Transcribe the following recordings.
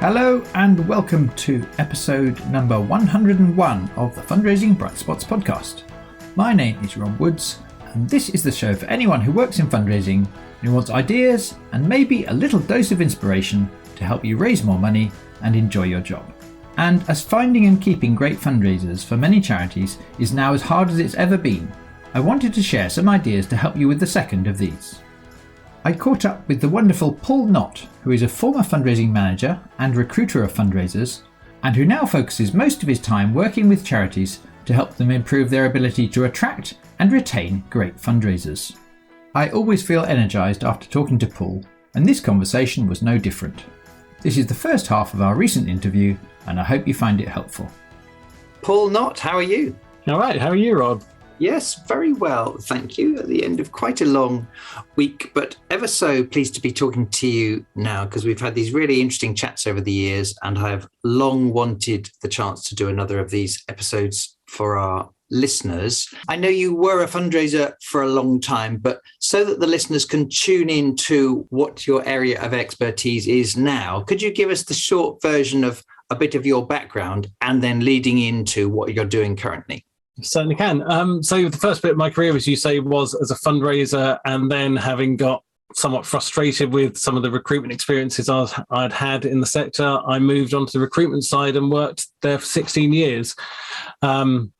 Hello and welcome to episode number 101 of the Fundraising Bright Spots podcast. My name is Rob Woods, and this is the show for anyone who works in fundraising and who wants ideas and maybe a little dose of inspiration to help you raise more money and enjoy your job. And as finding and keeping great fundraisers for many charities is now as hard as it's ever been, I wanted to share some ideas to help you with the second of these. I caught up with the wonderful Paul Nott, who is a former fundraising manager and recruiter of fundraisers, and who now focuses most of his time working with charities to help them improve their ability to attract and retain great fundraisers. I always feel energised after talking to Paul, and this conversation was no different. This is the first half of our recent interview, and I hope you find it helpful. Paul Nott, how are you? All right, how are you, Rob? Yes, very well, thank you. At the end of quite a long week, but ever so pleased to be talking to you now because we've had these really interesting chats over the years, and I've long wanted the chance to do another of these episodes for our listeners. I know you were a fundraiser for a long time, but so that the listeners can tune in to what your area of expertise is now, could you give us the short version of a bit of your background and then leading into what you're doing currently? Certainly can. So the first bit of my career, as you say, was as a fundraiser, and then having got somewhat frustrated with some of the recruitment experiences I'd had in the sector, I moved on to the recruitment side and worked there for 16 years. And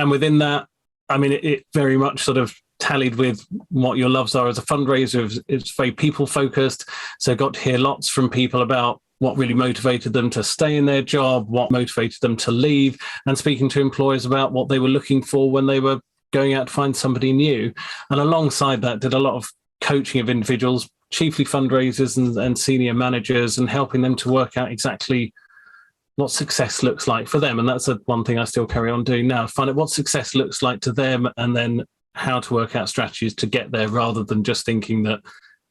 within that, I mean, it very much sort of tallied with what your loves are as a fundraiser. It's very people focused. So I got to hear lots from people about what really motivated them to stay in their job, what motivated them to leave, and speaking to employers about what they were looking for when they were going out to find somebody new. And alongside that, did a lot of coaching of individuals, chiefly fundraisers and senior managers, and helping them to work out exactly what success looks like for them. And that's one thing I still carry on doing now, find out what success looks like to them and then how to work out strategies to get there, rather than just thinking that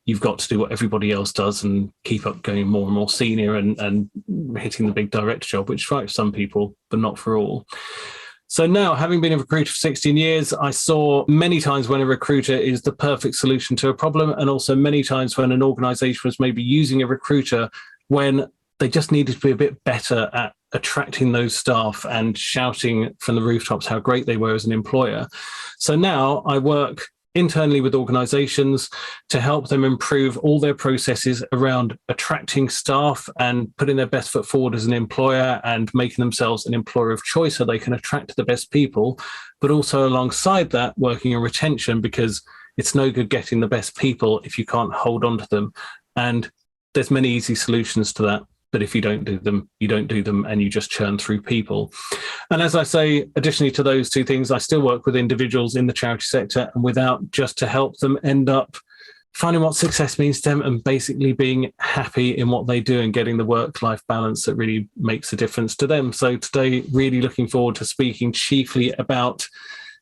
you've got to do what everybody else does and keep up going more and more senior and hitting the big director job, which is right for some people, but not for all. So now, having been a recruiter for 16 years, I saw many times when a recruiter is the perfect solution to a problem, and also many times when an organisation was maybe using a recruiter when they just needed to be a bit better at attracting those staff and shouting from the rooftops how great they were as an employer. So now I work internally with organizations to help them improve all their processes around attracting staff and putting their best foot forward as an employer and making themselves an employer of choice so they can attract the best people, but also alongside that working on retention, because it's no good getting the best people if you can't hold on to them. And there's many easy solutions to that. But if you don't do them, you don't do them, and you just churn through people. And as I say, additionally to those two things, I still work with individuals in the charity sector and without, just to help them end up finding what success means to them and basically being happy in what they do and getting the work-life balance that really makes a difference to them. So today, really looking forward to speaking chiefly about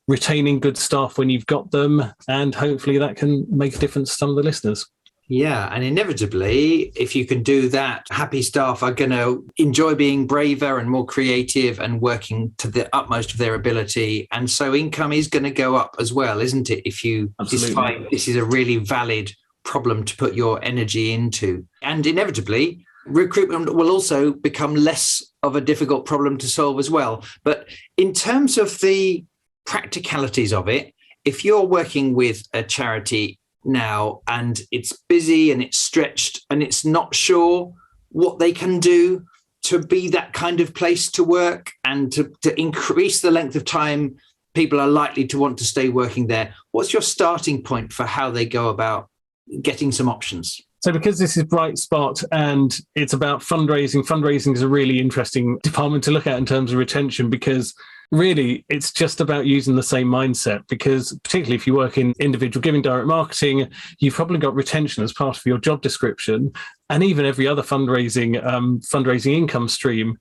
retaining good staff when you've got them, and hopefully that can make a difference to some of the listeners. Yeah, and inevitably, if you can do that, happy staff are going to enjoy being braver and more creative and working to the utmost of their ability. And so income is going to go up as well, isn't it? If you decide this is a really valid problem to put your energy into. And inevitably, recruitment will also become less of a difficult problem to solve as well. But in terms of the practicalities of it, if you're working with a charity now and it's busy and it's stretched and it's not sure what they can do to be that kind of place to work and to increase the length of time people are likely to want to stay working there, what's your starting point for how they go about getting some options? So because this is Bright Spot and it's about fundraising is a really interesting department to look at in terms of retention, because really it's just about using the same mindset. Because particularly if you work in individual giving, direct marketing, you've probably got retention as part of your job description, and even every other fundraising income stream.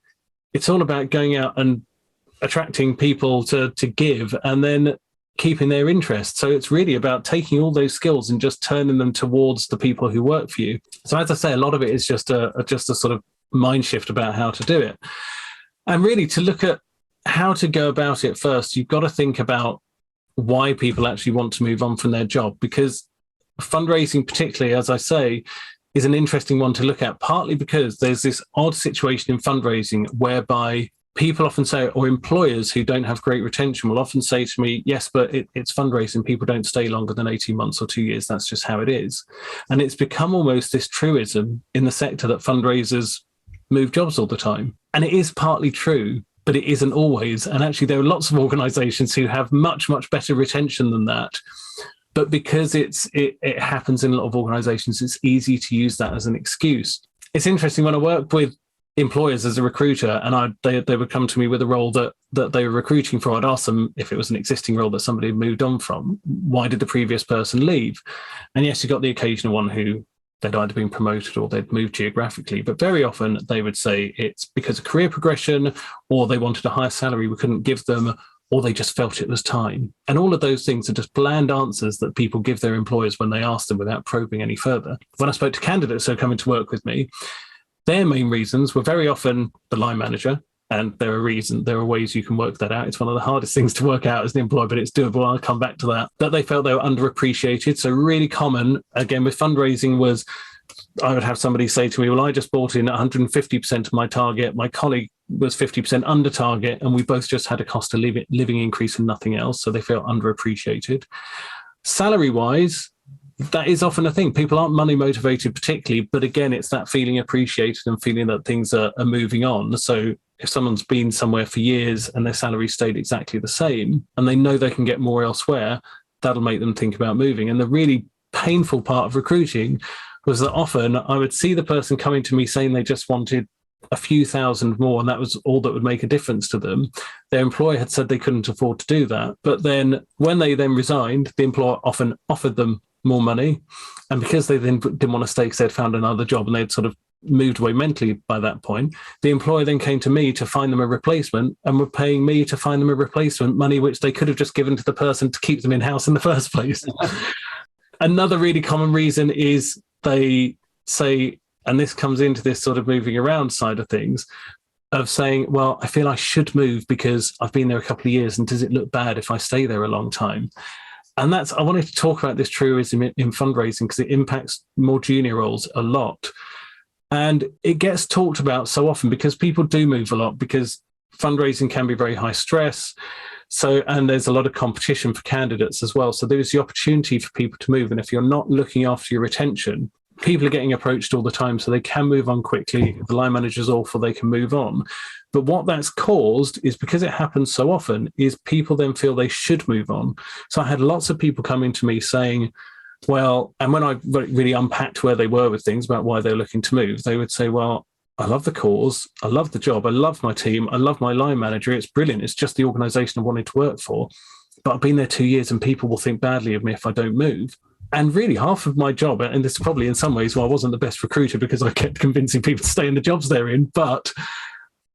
It's all about going out and attracting people to give and then keeping their interest. So it's really about taking all those skills and just turning them towards the people who work for you. So as I say, a lot of it is just a sort of mind shift about how to do it. And really to look at how to go about it first, you've got to think about why people actually want to move on from their job, because fundraising particularly, as I say, is an interesting one to look at, partly because there's this odd situation in fundraising whereby people often say, or employers who don't have great retention will often say to me, yes, but it's fundraising. People don't stay longer than 18 months or 2 years. That's just how it is. And it's become almost this truism in the sector that fundraisers move jobs all the time. And it is partly true, but it isn't always. And actually, there are lots of organizations who have much, much better retention than that. But because it happens in a lot of organizations, it's easy to use that as an excuse. It's interesting when I work with employers as a recruiter, and they would come to me with a role that they were recruiting for. I'd ask them if it was an existing role that somebody had moved on from, why did the previous person leave? And yes, you got the occasional one who they'd either been promoted or they'd moved geographically, but very often they would say it's because of career progression, or they wanted a higher salary we couldn't give them, or they just felt it was time. And all of those things are just bland answers that people give their employers when they ask them without probing any further. When I spoke to candidates who are coming to work with me, their main reasons were very often the line manager, and there are ways you can work that out. It's one of the hardest things to work out as an employer, but it's doable. I'll come back to that. That they felt they were underappreciated. So really common, again, with fundraising was I would have somebody say to me, well, I just brought in 150% of my target. My colleague was 50% under target, and we both just had a cost of living increase and nothing else. So they felt underappreciated. Salary-wise, that is often a thing. People aren't money motivated particularly, but again, it's that feeling appreciated and feeling that things are moving on. So if someone's been somewhere for years and their salary stayed exactly the same and they know they can get more elsewhere, that'll make them think about moving. And the really painful part of recruiting was that often I would see the person coming to me saying they just wanted a few thousand more, and that was all that would make a difference to them. Their employer had said they couldn't afford to do that. But then when they then resigned, the employer often offered them more money. And because they then didn't want to stay because they'd found another job and they'd sort of moved away mentally by that point, the employer then came to me to find them a replacement and were paying me to find them a replacement, money which they could have just given to the person to keep them in-house in the first place. Another really common reason is they say, and this comes into this sort of moving around side of things, of saying, well, I feel I should move because I've been there a couple of years, and does it look bad if I stay there a long time? And I wanted to talk about this truism in fundraising because it impacts more junior roles a lot. And it gets talked about so often because people do move a lot, because fundraising can be very high stress. And there's a lot of competition for candidates as well. So there's the opportunity for people to move. And if you're not looking after your retention, people are getting approached all the time, so they can move on quickly. If the line manager's awful, they can move on. But what that's caused is, because it happens so often, is people then feel they should move on. So I had lots of people coming to me saying, well, and when I really unpacked where they were with things about why they're looking to move, they would say, well, I love the cause, I love the job, I love my team, I love my line manager, it's brilliant, it's just the organisation I wanted to work for. But I've been there 2 years and people will think badly of me if I don't move. And really half of my job, and this is probably in some ways why I wasn't the best recruiter, because I kept convincing people to stay in the jobs they're in, but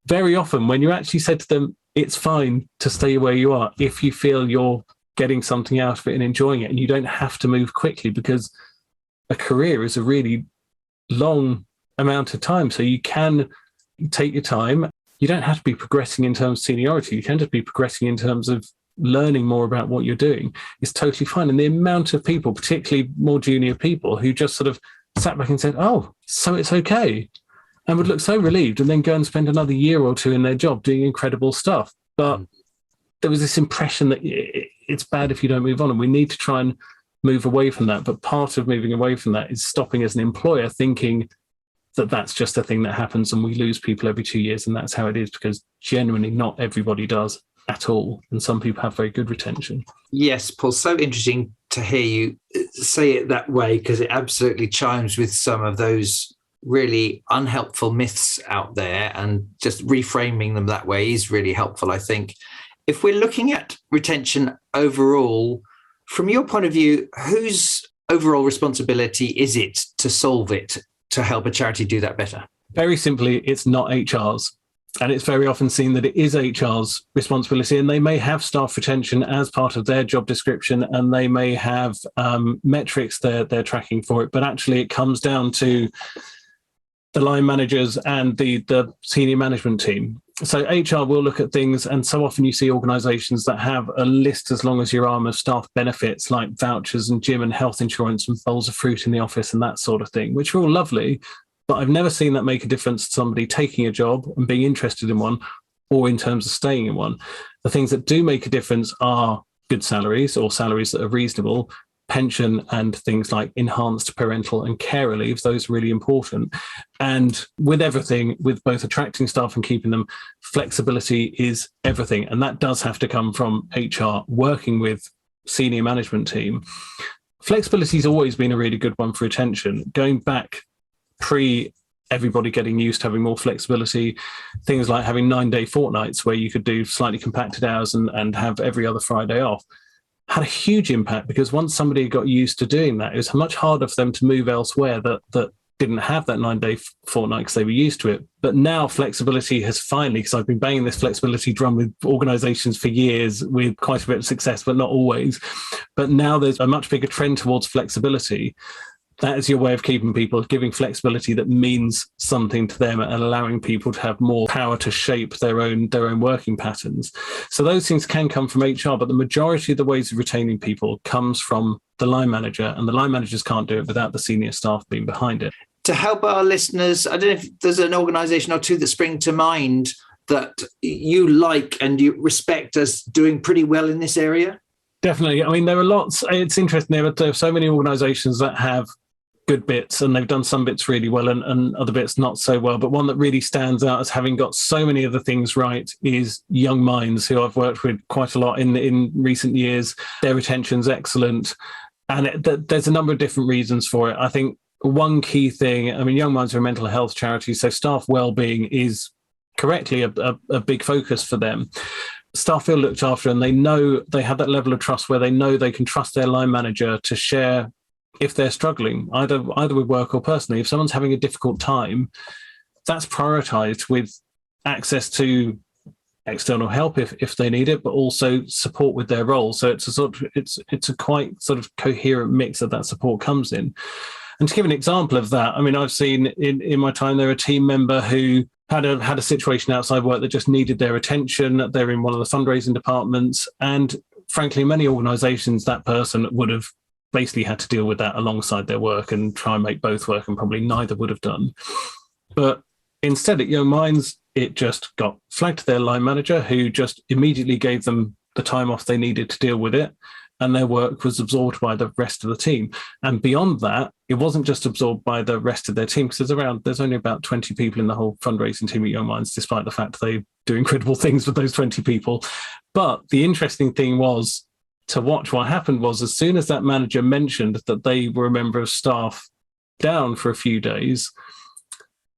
very often when you actually said to them, it's fine to stay where you are if you feel you're getting something out of it and enjoying it, and you don't have to move quickly, because a career is a really long amount of time. So you can take your time. You don't have to be progressing in terms of seniority. You can just be progressing in terms of learning more about what you're doing. It's totally fine. And the amount of people, particularly more junior people, who just sort of sat back and said, oh, so it's okay, and would look so relieved, and then go and spend another year or two in their job doing incredible stuff. But there was this impression that it's bad if you don't move on, and we need to try and move away from that. But part of moving away from that is stopping as an employer thinking that that's just a thing that happens and we lose people every 2 years and that's how it is, because genuinely not everybody does at all. And some people have very good retention. Yes, Paul, so interesting to hear you say it that way, because it absolutely chimes with some of those really unhelpful myths out there, and just reframing them that way is really helpful, I think. If we're looking at retention overall, from your point of view, whose overall responsibility is it to solve it, to help a charity do that better? Very simply, it's not HR's. And it's very often seen that it is HR's responsibility, and they may have staff retention as part of their job description, and they may have metrics they're tracking for it. But actually, it comes down to the line managers and the senior management team. So HR will look at things, and so often you see organisations that have a list as long as your arm of staff benefits like vouchers and gym and health insurance and bowls of fruit in the office and that sort of thing, which are all lovely, but I've never seen that make a difference to somebody taking a job and being interested in one, or in terms of staying in one. The things that do make a difference are good salaries, or salaries that are reasonable, pension, and things like enhanced parental and care leave. Those are really important. And with everything, with both attracting staff and keeping them, flexibility is everything. And that does have to come from HR working with senior management team. Flexibility has always been a really good one for retention. Going back everybody getting used to having more flexibility, things like having 9-day fortnights where you could do slightly compacted hours and have every other Friday off, had a huge impact, because once somebody got used to doing that, it was much harder for them to move elsewhere that didn't have that 9-day fortnight because they were used to it. But now flexibility has finally, because I've been banging this flexibility drum with organisations for years with quite a bit of success, but not always. But now there's a much bigger trend towards flexibility. That is your way of keeping people, giving flexibility that means something to them and allowing people to have more power to shape their own working patterns. So those things can come from HR, but the majority of the ways of retaining people comes from the line manager, and the line managers can't do it without the senior staff being behind it. To help our listeners, I don't know if there's an organisation or two that spring to mind that you like and you respect as doing pretty well in this area. Definitely. I mean, there are lots. It's interesting. There are so many organisations that have good bits, and they've done some bits really well and other bits not so well. But one that really stands out as having got so many of the things right is Young Minds, who I've worked with quite a lot in recent years. Their retention's excellent. And there's a number of different reasons for it. I think one key thing, I mean, Young Minds are a mental health charity, so staff wellbeing is correctly a big focus for them. Staff feel looked after, and they know they have that level of trust where they know they can trust their line manager to share if they're struggling, either with work or personally. If someone's having a difficult time, that's prioritised with access to external help if they need it, but also support with their role. So it's a quite sort of coherent mix that support comes in. And to give an example of that, I mean, I've seen in my time there a team member who had a situation outside work that just needed their attention. They're in one of the fundraising departments, and frankly, many organisations, that person would have basically had to deal with that alongside their work and try and make both work, and probably neither would have done. But instead at Young Minds, it just got flagged to their line manager, who just immediately gave them the time off they needed to deal with it, and their work was absorbed by the rest of the team. And beyond that, it wasn't just absorbed by the rest of their team, because there's only about 20 people in the whole fundraising team at Young Minds, despite the fact they do incredible things with those 20 people. But the interesting thing was to watch what happened was, as soon as that manager mentioned that they were a member of staff down for a few days,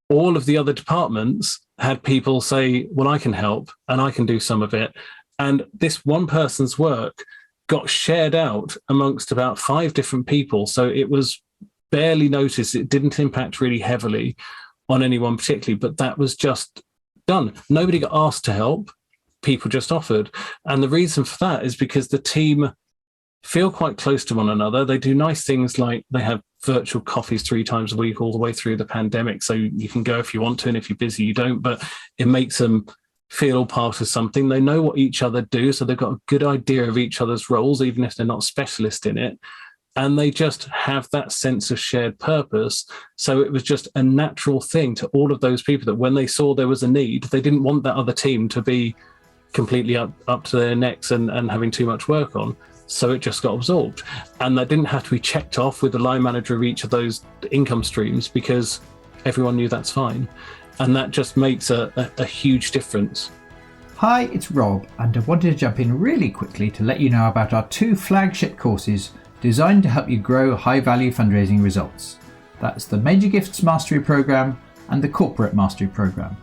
all of the other departments had people say, well, I can help and I can do some of it. And this one person's work got shared out amongst about 5 different people. So it was barely noticed. It didn't impact really heavily on anyone particularly, but that was just done. Nobody got asked to help. People just offered. And the reason for that is because the team feel quite close to one another. They do nice things like they have virtual coffees 3 times a week all the way through the pandemic. So you can go if you want to, and if you're busy, you don't, but it makes them feel part of something. They know what each other do, so they've got a good idea of each other's roles, even if they're not specialist in it. And they just have that sense of shared purpose. So it was just a natural thing to all of those people that when they saw there was a need, they didn't want that other team to be completely up to their necks and having too much work on. So it just got absorbed. And that didn't have to be checked off with the line manager of each of those income streams, because everyone knew that's fine. And that just makes a huge difference. Hi, it's Rob, and I wanted to jump in really quickly to let you know about our 2 flagship courses designed to help you grow high-value fundraising results. That's the Major Gifts Mastery Programme and the Corporate Mastery Programme.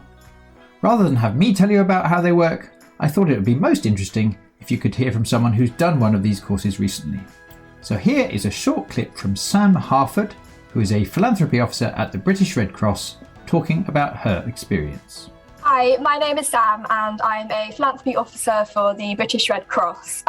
Rather than have me tell you about how they work, I thought it would be most interesting if you could hear from someone who's done one of these courses recently. So here is a short clip from Sam Harford, who is a philanthropy officer at the British Red Cross, talking about her experience. Hi, Hi, my name is Sam and I'm a philanthropy officer for the British Red Cross.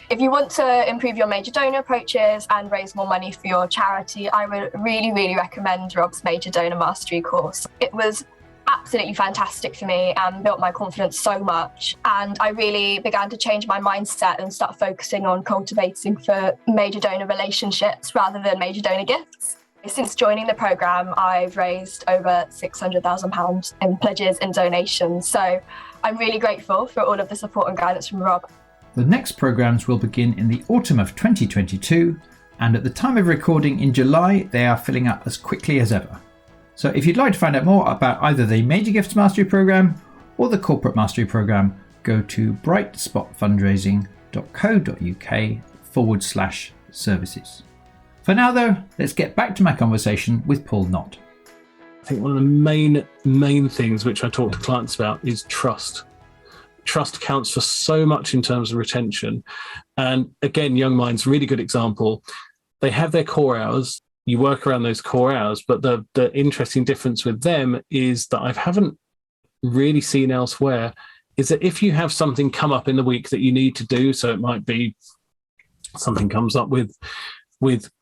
If you want to improve your major donor approaches and raise more money for your charity, I would really recommend Rob's Major Donor Mastery course. It was absolutely fantastic for me and built my confidence so much. And I really began to change my mindset and start focusing on cultivating for major donor relationships rather than major donor gifts. Since joining the programme, I've raised over £600,000 in pledges and donations. So I'm really grateful for all of the support and guidance from Rob. The next programmes will begin in the autumn of 2022, and at the time of recording in July, they are filling up as quickly as ever. So if you'd like to find out more about either the Major Gifts Mastery Programme or the Corporate Mastery Programme, go to brightspotfundraising.co.uk/services. For now though, let's get back to my conversation with Paul Nott. I think one of the main things which I talk to clients about is trust. Trust counts for so much in terms of retention. And again, Young Minds, really good example. They have their core hours. You work around those core hours, but the interesting difference with them is that I haven't really seen elsewhere is that if you have something come up in the week that you need to do, so it might be something comes up with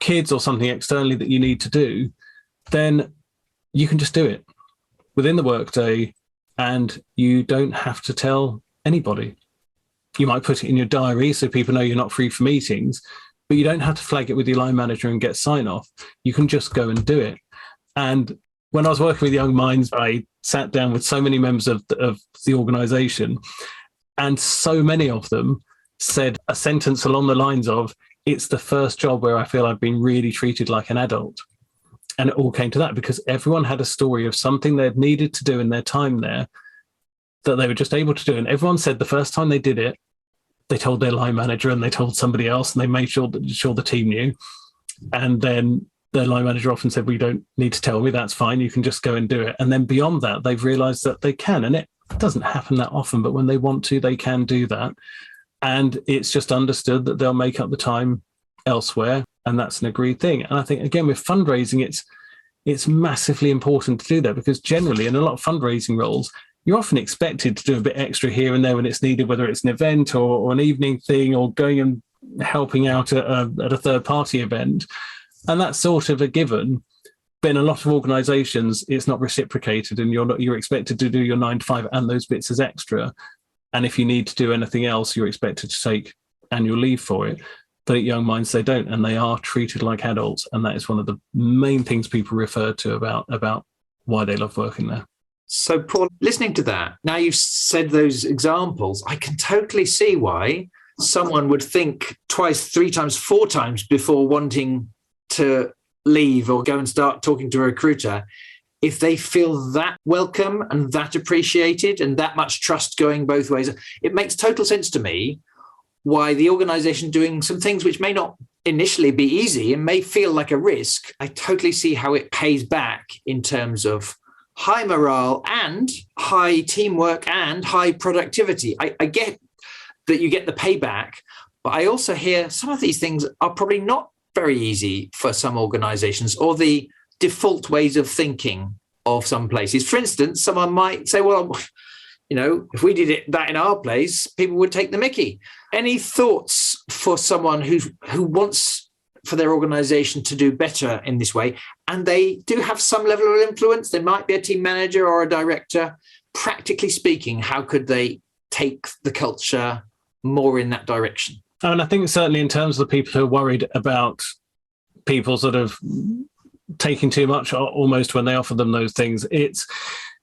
kids or something externally that you need to do, then you can just do it within the workday and you don't have to tell anybody. You might put it in your diary so people know you're not free for meetings, but you don't have to flag it with your line manager and get sign off. You can just go and do it. And when I was working with Young Minds, I sat down with so many members of the organisation, and so many of them said a sentence along the lines of, it's the first job where I feel I've been really treated like an adult. And it all came to that because everyone had a story of something they'd needed to do in their time there that they were just able to do. And everyone said the first time they did it, they told their line manager and they told somebody else and they made sure the team knew. And then their line manager often said, well, you don't need to tell me, that's fine, you can just go and do it. And then beyond that, they've realised that they can. And it doesn't happen that often, but when they want to, they can do that. And it's just understood that they'll make up the time elsewhere, and that's an agreed thing. And I think, again, with fundraising, it's massively important to do that because generally in a lot of fundraising roles, you're often expected to do a bit extra here and there when it's needed, whether it's an event or an evening thing or going and helping out at a third-party event. And that's sort of a given. But in a lot of organisations, it's not reciprocated and you're expected to do your 9 to 5 and those bits as extra. And if you need to do anything else, you're expected to take annual leave for it. But at Young Minds, they don't, and they are treated like adults. And that is one of the main things people refer to about why they love working there. So, Paul, listening to that, now you've said those examples, I can totally see why someone would think twice, 3 times, 4 times before wanting to leave or go and start talking to a recruiter. If they feel that welcome and that appreciated and that much trust going both ways, it makes total sense to me why the organisation doing some things which may not initially be easy and may feel like a risk, I totally see how it pays back in terms of high morale and high teamwork and high productivity. I get that you get the payback, but I also hear some of these things are probably not very easy for some organisations or the default ways of thinking of some places. For instance, someone might say, well, if we did that in our place, people would take the mickey. Any thoughts for someone who wants for their organisation to do better in this way, and they do have some level of influence? They might be a team manager or a director. Practically speaking, how could they take the culture more in that direction? And I think certainly in terms of the people who are worried about people sort of taking too much almost when they offer them those things, it's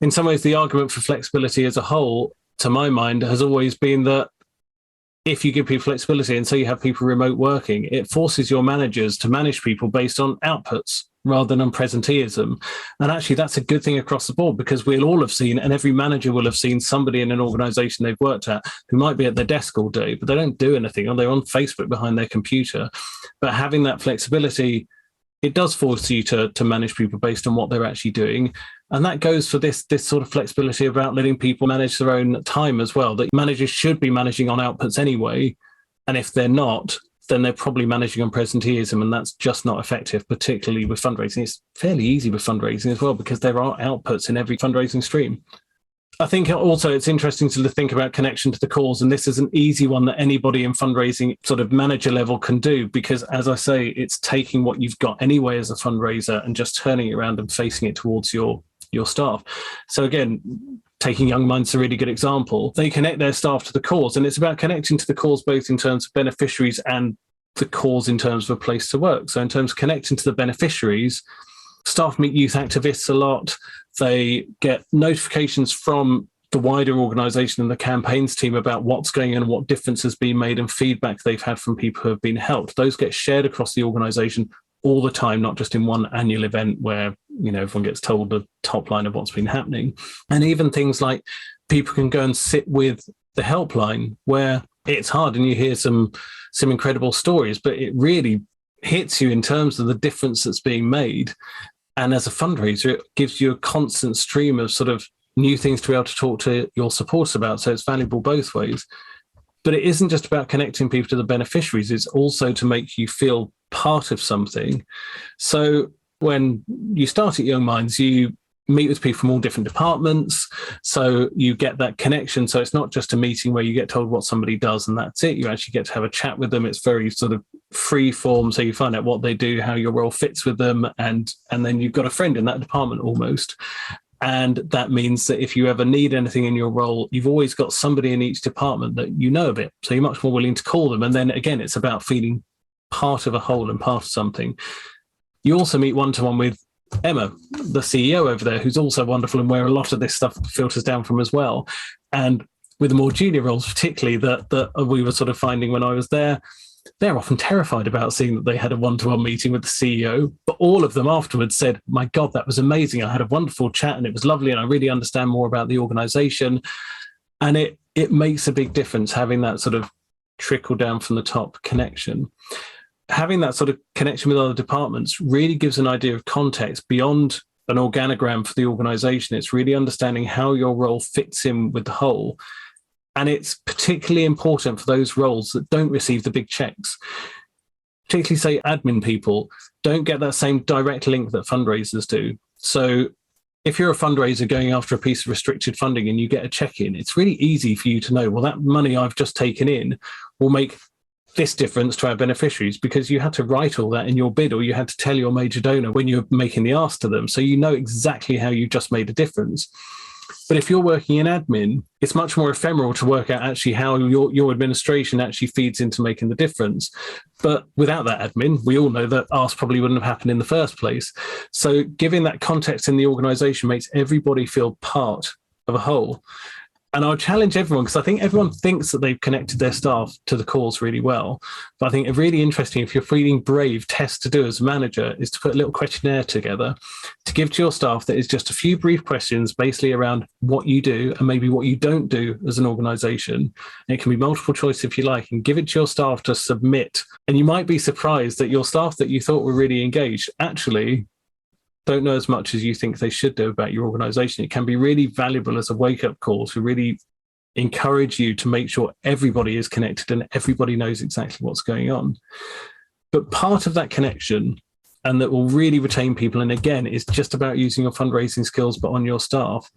in some ways the argument for flexibility as a whole, to my mind, has always been that if you give people flexibility and say you have people remote working, it forces your managers to manage people based on outputs rather than on presenteeism. And actually that's a good thing across the board because we'll all have seen, and every manager will have seen somebody in an organisation they've worked at who might be at their desk all day, but they don't do anything, or they're on Facebook behind their computer. But having that flexibility, it does force you to manage people based on what they're actually doing. And that goes for this sort of flexibility about letting people manage their own time as well, that managers should be managing on outputs anyway. And if they're not, then they're probably managing on presenteeism, and that's just not effective, particularly with fundraising. It's fairly easy with fundraising as well because there are outputs in every fundraising stream. I think also it's interesting to think about connection to the cause, and this is an easy one that anybody in fundraising sort of manager level can do, because as I say, it's taking what you've got anyway as a fundraiser and just turning it around and facing it towards your staff. So again, taking Young Minds is a really good example. They connect their staff to the cause, and it's about connecting to the cause both in terms of beneficiaries and the cause in terms of a place to work. So in terms of connecting to the beneficiaries, staff meet youth activists a lot. They get notifications from the wider organisation and the campaigns team about what's going on and what difference has been made, and feedback they've had from people who have been helped. Those get shared across the organisation all the time, not just in one annual event where, everyone gets told the top line of what's been happening. And even things like people can go and sit with the helpline, where it's hard and you hear some incredible stories, but it really hits you in terms of the difference that's being made. And as a fundraiser, it gives you a constant stream of sort of new things to be able to talk to your supporters about. So it's valuable both ways. But it isn't just about connecting people to the beneficiaries. It's also to make you feel part of something. So when you start at Young Minds, you meet with people from all different departments. So you get that connection. So it's not just a meeting where you get told what somebody does and that's it. You actually get to have a chat with them. It's very sort of free form. So you find out what they do, how your role fits with them. And then you've got a friend in that department almost. And that means that if you ever need anything in your role, you've always got somebody in each department that you know a bit. So you're much more willing to call them. And then again, it's about feeling part of a whole and part of something. You also meet one-to-one with Emma, the CEO over there, who's also wonderful, and where a lot of this stuff filters down from as well. And with the more junior roles, particularly that we were sort of finding when I was there, they're often terrified about seeing that they had a one-to-one meeting with the CEO, but all of them afterwards said, my God, that was amazing. I had a wonderful chat and it was lovely, and I really understand more about the organization. And it makes a big difference having that sort of trickle down from the top connection. Having that sort of connection with other departments really gives an idea of context beyond an organogram for the organization. It's really understanding how your role fits in with the whole. And it's particularly important for those roles that don't receive the big checks. Particularly, say, admin people don't get that same direct link that fundraisers do. So if you're a fundraiser going after a piece of restricted funding and you get a check in, it's really easy for you to know, well, that money I've just taken in will make this difference to our beneficiaries, because you had to write all that in your bid, or you had to tell your major donor when you're making the ask to them. So you know exactly how you just made a difference. But if you're working in admin, it's much more ephemeral to work out actually how your administration actually feeds into making the difference. But without that admin, we all know that ask probably wouldn't have happened in the first place. So giving that context in the organisation makes everybody feel part of a whole. And I'll challenge everyone, because I think everyone thinks that they've connected their staff to the cause really well. But I think a really interesting, if you're feeling brave, test to do as a manager is to put a little questionnaire together to give to your staff that is just a few brief questions basically around what you do and maybe what you don't do as an organisation. And it can be multiple choice if you like, and give it to your staff to submit. And you might be surprised that your staff that you thought were really engaged actually don't know as much as you think they should do about your organisation. It can be really valuable as a wake-up call to really encourage you to make sure everybody is connected and everybody knows exactly what's going on. But part of that connection, and that will really retain people, and again, it's just about using your fundraising skills, but on your staff,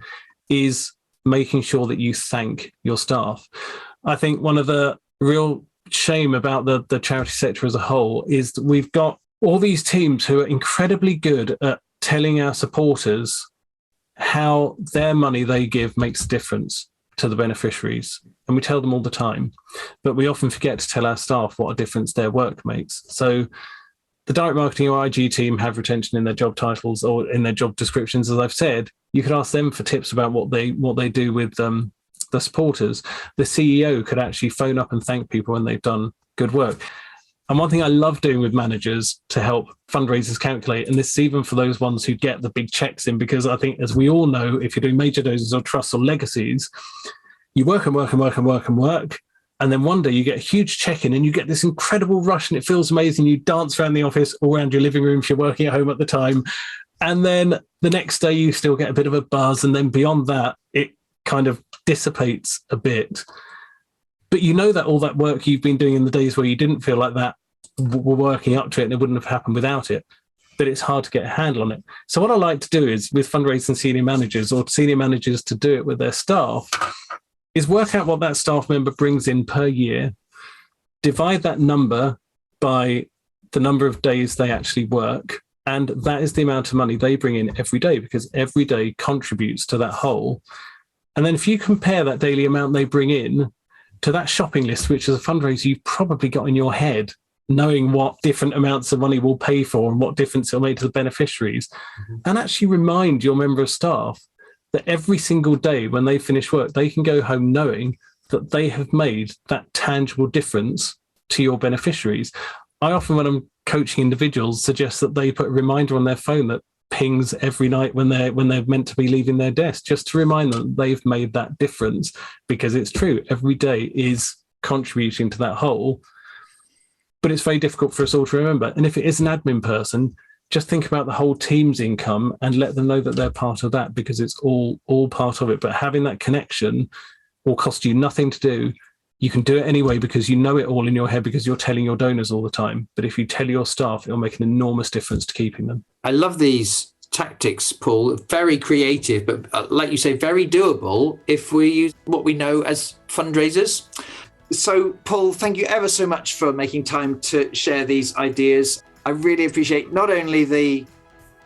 is making sure that you thank your staff. I think one of the real shame about the charity sector as a whole is that we've got all these teams who are incredibly good at telling our supporters how their money they give makes a difference to the beneficiaries. And we tell them all the time, but we often forget to tell our staff what a difference their work makes. So the direct marketing or IG team have retention in their job titles or in their job descriptions. As I've said, you could ask them for tips about what they do with the supporters. The CEO could actually phone up and thank people when they've done good work. And one thing I love doing with managers to help fundraisers calculate, and this is even for those ones who get the big checks in, because I think, as we all know, if you're doing major donors or trusts or legacies, you work and work and work and work and work. And then one day you get a huge check in and you get this incredible rush and it feels amazing. You dance around the office or around your living room if you're working at home at the time. And then the next day you still get a bit of a buzz. And then beyond that, it kind of dissipates a bit. But you know that all that work you've been doing in the days where you didn't feel like that were working up to it, and it wouldn't have happened without it. but it's hard to get a handle on it. So what I like to do is with fundraising senior managers or senior managers to do it with their staff is work out what that staff member brings in per year, divide that number by the number of days they actually work, and that is the amount of money they bring in every day, because every day contributes to that whole. And then if you compare that daily amount they bring in to that shopping list, which is a fundraiser you've probably got in your head, knowing what different amounts of money will pay for and what difference it'll make to the beneficiaries, and actually remind your member of staff that every single day when they finish work, they can go home knowing that they have made that tangible difference to your beneficiaries. I often, when I'm coaching individuals, suggest that they put a reminder on their phone that pings every night when they're meant to be leaving their desk, just to remind them that they've made that difference, because it's true, every day is contributing to that whole. But it's very difficult for us all to remember. And if it is an admin person, just think about the whole team's income and let them know that they're part of that, because it's all part of it. But having that connection will cost you nothing to do. You can do it anyway because you know it all in your head, because you're telling your donors all the time. But if you tell your staff, it'll make an enormous difference to keeping them. I love these tactics, Paul. Very creative, but like you say, very doable if we use what we know as fundraisers. So, Paul, thank you ever so much for making time to share these ideas. I really appreciate not only the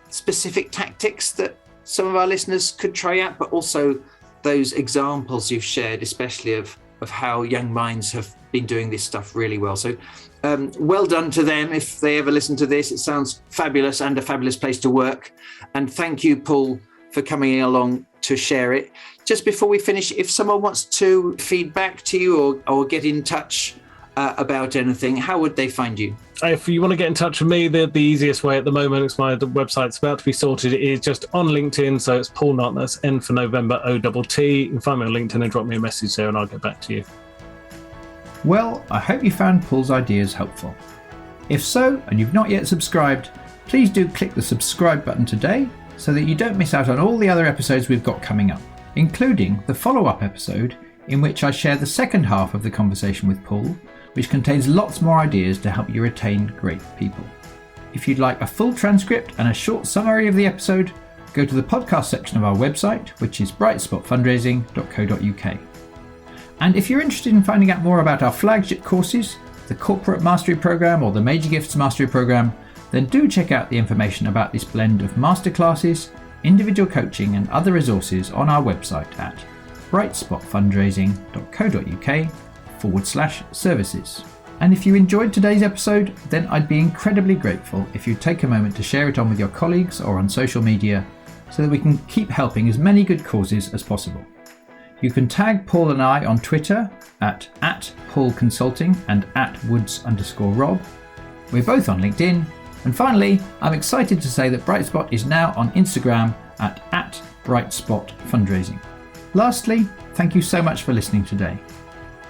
specific tactics that some of our listeners could try out, but also those examples you've shared, especially of how young minds have been doing this stuff really well. So well done to them if they ever listen to this. It sounds fabulous and a fabulous place to work. And thank you, Paul, for coming along to share it. Just before we finish, if someone wants to feed back to you or get in touch about anything, how would they find you? If you want to get in touch with me, the easiest way at the moment, the website's about to be sorted, is just on LinkedIn. So it's Paul Nott, that's N for November, O-T-T. You can find me on LinkedIn and drop me a message there and I'll get back to you. Well, I hope you found Paul's ideas helpful. If so, and you've not yet subscribed, please do click the subscribe button today so that you don't miss out on all the other episodes we've got coming up, including the follow-up episode in which I share the second half of the conversation with Paul, which contains lots more ideas to help you retain great people. If you'd like a full transcript and a short summary of the episode, go to the podcast section of our website, which is brightspotfundraising.co.uk. And if you're interested in finding out more about our flagship courses, the Corporate Mastery Programme or the Major Gifts Mastery Programme, then do check out the information about this blend of masterclasses, individual coaching and other resources on our website at brightspotfundraising.co.uk/services. And if you enjoyed today's episode, then I'd be incredibly grateful if you'd take a moment to share it on with your colleagues or on social media so that we can keep helping as many good causes as possible. You can tag Paul and I on Twitter at Paul Consulting and @Woods_Rob. We're both on LinkedIn. And finally, I'm excited to say that Brightspot is now on Instagram at Brightspot Fundraising. Lastly, thank you so much for listening today.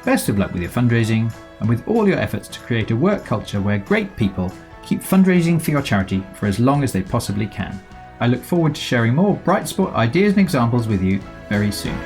Best of luck with your fundraising and with all your efforts to create a work culture where great people keep fundraising for your charity for as long as they possibly can. I look forward to sharing more Brightspot ideas and examples with you very soon.